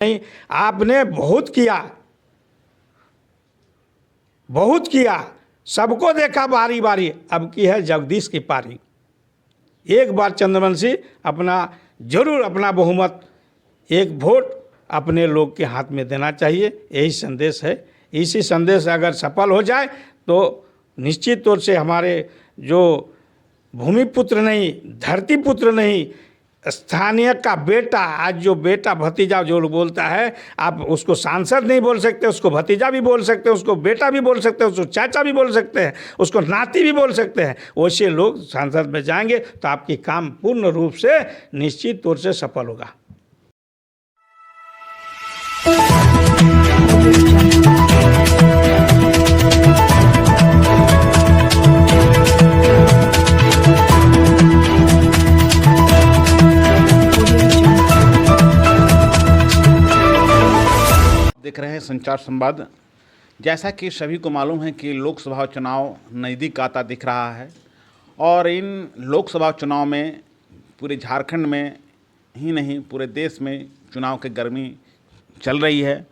नहीं, आपने बहुत किया, सबको देखा बारी बारी, अब की है जगदीश की पारी। एक बार चंद्रवंशी जरूर अपना बहुमत, एक वोट अपने लोग के हाथ में देना चाहिए, यही संदेश है। इसी संदेश अगर सफल हो जाए तो निश्चित तौर से हमारे जो भूमिपुत्र नहीं, धरती पुत्र नहीं, स्थानीय का बेटा, आज जो बेटा भतीजा जो बोलता है, आप उसको सांसद नहीं बोल सकते, उसको भतीजा भी बोल सकते हैं, उसको बेटा भी बोल सकते हैं, उसको चाचा भी बोल सकते हैं, उसको नाती भी बोल सकते हैं। वैसे लोग सांसद में जाएंगे तो आपकी काम पूर्ण रूप से निश्चित तौर से सफल होगा। देख रहे हैं संचार संवाद। जैसा कि सभी को मालूम है कि लोकसभा चुनाव नज़दीक आता दिख रहा है और इन लोकसभा चुनाव में पूरे झारखंड में ही नहीं पूरे देश में चुनाव की गर्मी चल रही है।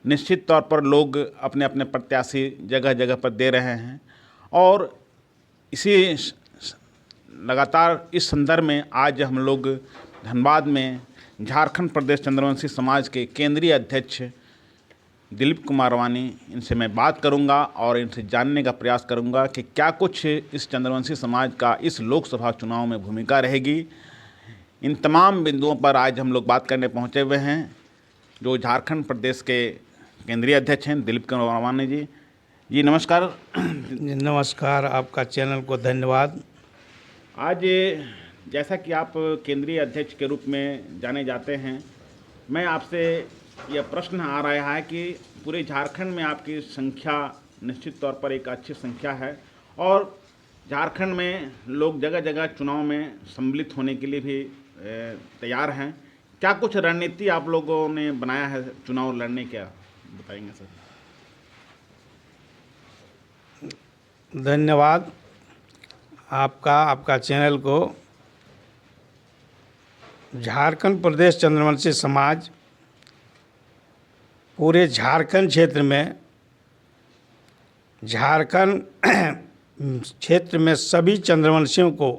निश्चित तौर पर लोग अपने अपने प्रत्याशी जगह जगह पर दे रहे हैं और इसी लगातार इस संदर्भ में आज हम लोग धनबाद में झारखंड प्रदेश चंद्रवंशी समाज के केंद्रीय अध्यक्ष दिलीप कुमार वानी, इनसे मैं बात करूंगा और इनसे जानने का प्रयास करूंगा कि क्या कुछ इस चंद्रवंशी समाज का इस लोकसभा चुनाव में भूमिका रहेगी। इन तमाम बिंदुओं पर आज हम लोग बात करने पहुंचे हुए हैं जो झारखंड प्रदेश के केंद्रीय अध्यक्ष हैं दिलीप कुमार वानी जी। जी नमस्कार। नमस्कार, आपका चैनल को धन्यवाद। आज जैसा कि आप केंद्रीय अध्यक्ष के रूप में जाने जाते हैं, मैं आपसे यह प्रश्न आ रहा है कि पूरे झारखंड में आपकी संख्या निश्चित तौर पर एक अच्छी संख्या है और झारखंड में लोग जगह जगह चुनाव में सम्मिलित होने के लिए भी तैयार हैं। क्या कुछ रणनीति आप लोगों ने बनाया है चुनाव लड़ने का, बताएंगे सर? धन्यवाद आपका चैनल को। झारखंड प्रदेश चंद्रवंशी समाज पूरे झारखंड क्षेत्र में सभी चंद्रवंशियों को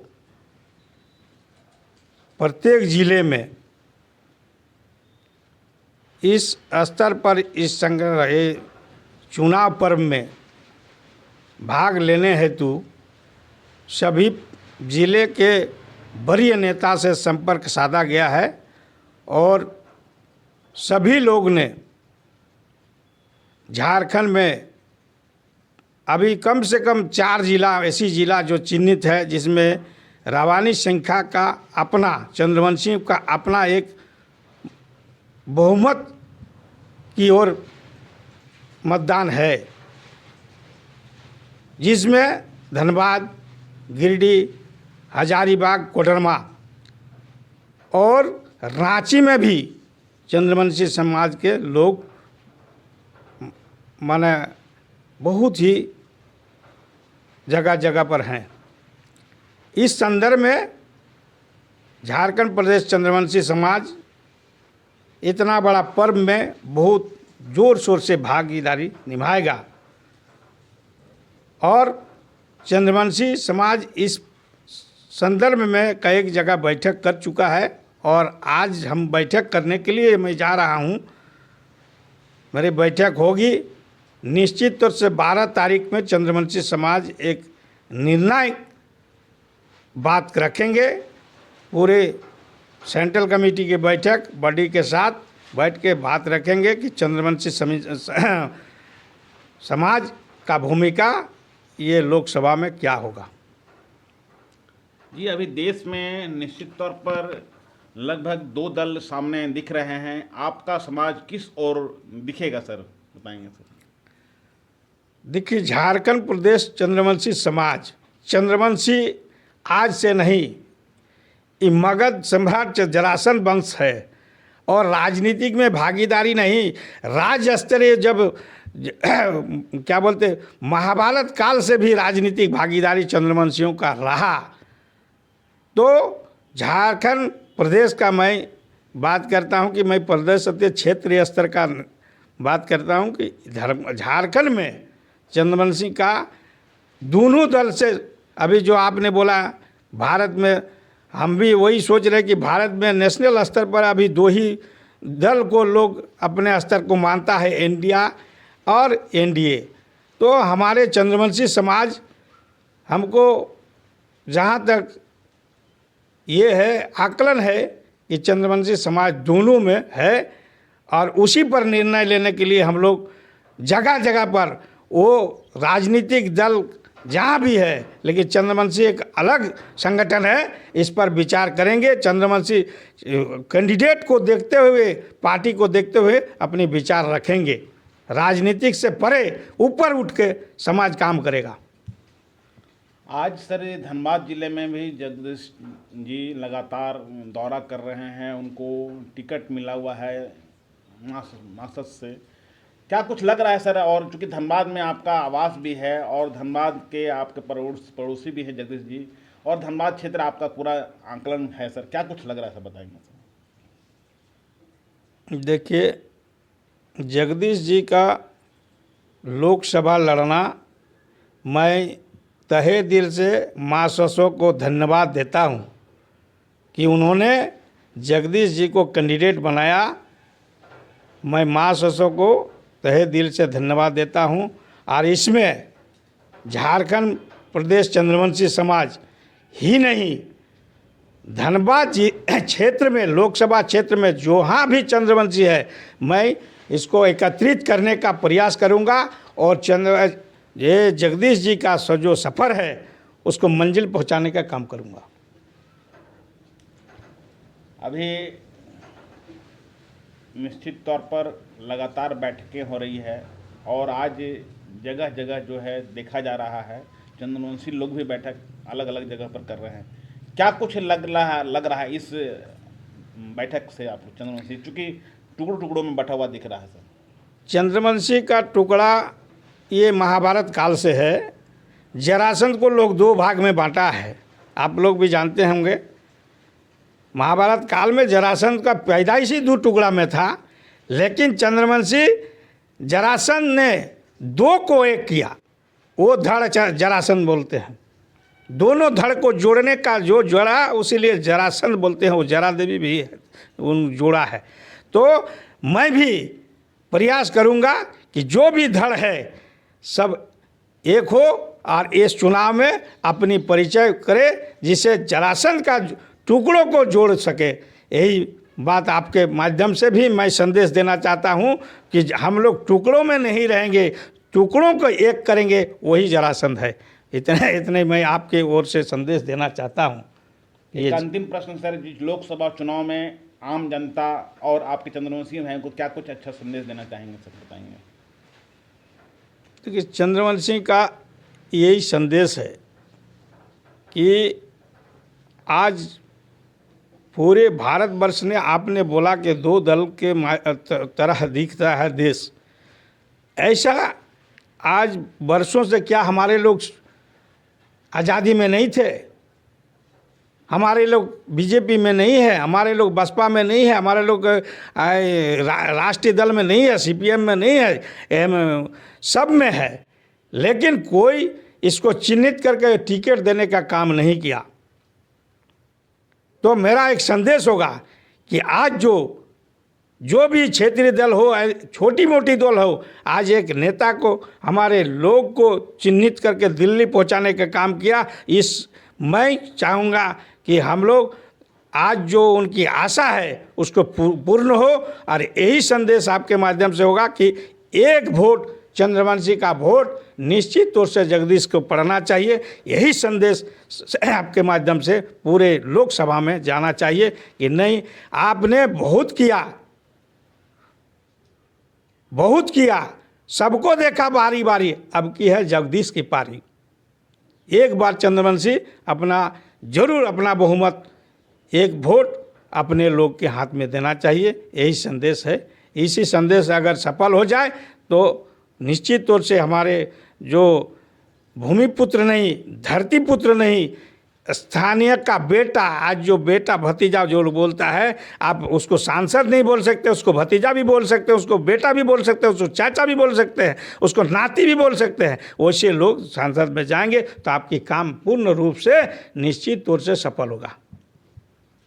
प्रत्येक जिले में इस स्तर पर इस चुनाव पर्व में भाग लेने हेतु सभी जिले के वरीय नेता से संपर्क साधा गया है और सभी लोग ने झारखंड में अभी कम से कम 4 जिला ऐसी जिला जो चिन्हित है जिसमें रावानी संख्या का अपना, चंद्रवंशी का अपना एक बहुमत की ओर मतदान है, जिसमें धनबाद, गिरिडीह, हजारीबाग, कोडरमा और रांची में भी चंद्रवंशी समाज के लोग माने बहुत ही जगह जगह पर हैं। इस संदर्भ में झारखंड प्रदेश चंद्रवंशी समाज इतना बड़ा पर्व में बहुत जोर शोर से भागीदारी निभाएगा और चंद्रवंशी समाज इस संदर्भ में कई जगह बैठक कर चुका है और आज हम बैठक करने के लिए मैं जा रहा हूं। मेरी बैठक होगी निश्चित तौर से 12 तारीख में चंद्रवंशी समाज एक निर्णायक बात रखेंगे। पूरे सेंट्रल कमेटी की बैठक बॉडी के साथ बैठ के बात रखेंगे कि चंद्रवंशी समाज का भूमिका ये लोकसभा में क्या होगा। जी अभी देश में निश्चित तौर पर लगभग 2 दल सामने दिख रहे हैं, आपका समाज किस ओर दिखेगा सर, बताएंगे सर? देखिए, झारखंड प्रदेश चंद्रवंशी समाज, चंद्रवंशी आज से नहीं, ये मगध सम्राट जरासंध वंश है और राजनीतिक में भागीदारी नहीं, राज्य स्तरीय जब क्या बोलते महाभारत काल से भी राजनीतिक भागीदारी चंद्रवंशियों का रहा, तो झारखंड प्रदेश का मैं बात करता हूं कि मैं प्रदेश अध्यक्ष क्षेत्रीय स्तर का बात करता हूं कि झारखंड में चंद्रवंशी का दोनों दल से, अभी जो आपने बोला भारत में, हम भी वही सोच रहे कि भारत में नेशनल स्तर पर अभी दो ही दल को लोग अपने स्तर को मानता है, इंडिया और एनडीए। तो हमारे चंद्रवंशी समाज, हमको जहाँ तक ये है आकलन है कि चंद्रवंशी समाज दोनों में है, और उसी पर निर्णय लेने के लिए हम लोग जगह जगह पर, वो राजनीतिक दल जहाँ भी है, लेकिन चंद्रवंशी एक अलग संगठन है, इस पर विचार करेंगे। चंद्रवंशी कैंडिडेट को देखते हुए, पार्टी को देखते हुए अपने विचार रखेंगे। राजनीतिक से परे ऊपर उठ के समाज काम करेगा। आज सर धनबाद जिले में भी जगदीश जी लगातार दौरा कर रहे हैं, उनको टिकट मिला हुआ है मासद से। क्या कुछ लग रहा है सर? और चूँकि धनबाद में आपका आवास भी है और धनबाद के आपके पड़ोसी भी हैं जगदीश जी, और धनबाद क्षेत्र आपका पूरा आंकलन है सर, क्या कुछ लग रहा है सर, बताएंगे सर? देखिए, जगदीश जी का लोकसभा लड़ना, मैं तहे दिल से महाससो को धन्यवाद देता हूं कि उन्होंने जगदीश जी को कैंडिडेट बनाया। मैं महाससो को तहे दिल से धन्यवाद देता हूं। और इसमें झारखंड प्रदेश चंद्रवंशी समाज ही नहीं, धनबाद जी क्षेत्र में, लोकसभा क्षेत्र में जहाँ भी चंद्रवंशी है, मैं इसको एकत्रित करने का प्रयास करूंगा और ये जगदीश जी का जो सफ़र है उसको मंजिल पहुंचाने का काम करूंगा। अभी निश्चित तौर पर लगातार बैठकें हो रही है और आज जगह जगह जो है देखा जा रहा है, चंद्रवंशी लोग भी बैठक अलग अलग जगह पर कर रहे हैं। क्या कुछ लग रहा है इस बैठक से आपको चंद्रवंशी, चूँकि टुकड़ों टुकड़ों में बटा हुआ दिख रहा है सर? चंद्रवंशी का टुकड़ा ये महाभारत काल से है। जरासंध को लोग दो भाग में बांटा है, आप लोग भी जानते होंगे। महाभारत काल में जरासंध का पैदाइशी दो टुकड़ा में था, लेकिन चंद्रवंशी जरासंध ने दो को एक किया, वो धड़ जरासंध बोलते हैं। दोनों धड़ को जोड़ने का जो जोड़ा, उसीलिए जरासंध बोलते हैं। वो जरा देवी भी है, उन जोड़ा है। तो मैं भी प्रयास करूंगा कि जो भी धड़ है सब एक हो और इस चुनाव में अपनी परिचय करे, जिससे जरासंध का टुकड़ों को जोड़ सके। यही बात आपके माध्यम से भी मैं संदेश देना चाहता हूं कि हम लोग टुकड़ों में नहीं रहेंगे, टुकड़ों को एक करेंगे, वही जरासंध है। इतने मैं आपके ओर से संदेश देना चाहता हूं। एक अंतिम प्रश्न सर, लोकसभा चुनाव में आम जनता और आपके चंद्रवंशी भाइयों को क्या कुछ अच्छा संदेश देना चाहेंगे सर, बताएंगे? देखिए, चंद्रवंशी का यही संदेश है कि आज पूरे भारतवर्ष ने, आपने बोला कि दो दल के तरह दिखता है देश, ऐसा आज वर्षों से क्या हमारे लोग आज़ादी में नहीं थे? हमारे लोग बीजेपी में नहीं है, हमारे लोग बसपा में नहीं है, हमारे लोग राष्ट्रीय दल में नहीं है, सीपीएम में नहीं है, सब में है, लेकिन कोई इसको चिन्हित करके टिकट देने का काम नहीं किया। तो मेरा एक संदेश होगा कि आज जो भी क्षेत्रीय दल हो, छोटी मोटी दल हो, आज एक नेता को, हमारे लोग को चिन्हित करके दिल्ली पहुंचाने का काम किया। मैं चाहूँगा कि हम लोग आज जो उनकी आशा है उसको पूर्ण हो, और यही संदेश आपके माध्यम से होगा कि एक वोट, चंद्रवंशी का वोट निश्चित तौर से जगदीश को पड़ना चाहिए। यही संदेश आपके माध्यम से पूरे लोकसभा में जाना चाहिए कि नहीं, आपने बहुत किया, सबको देखा बारी बारी, अब की है जगदीश की पारी। एक बार चंद्रवंशी जरूर अपना बहुमत, एक वोट अपने लोग के हाथ में देना चाहिए, यही संदेश है। इसी संदेश अगर सफल हो जाए तो निश्चित तौर से हमारे जो भूमिपुत्र नहीं, धरती पुत्र नहीं, स्थानीय का बेटा, आज जो बेटा भतीजा जो लोग बोलता है, आप उसको सांसद नहीं बोल सकते, उसको भतीजा भी बोल सकते हैं, उसको बेटा भी बोल सकते हैं, उसको चाचा भी बोल सकते हैं, उसको नाती भी बोल सकते हैं। वैसे लोग सांसद में जाएंगे तो आपकी काम पूर्ण रूप से निश्चित तौर से सफल होगा।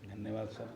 धन्यवाद सर।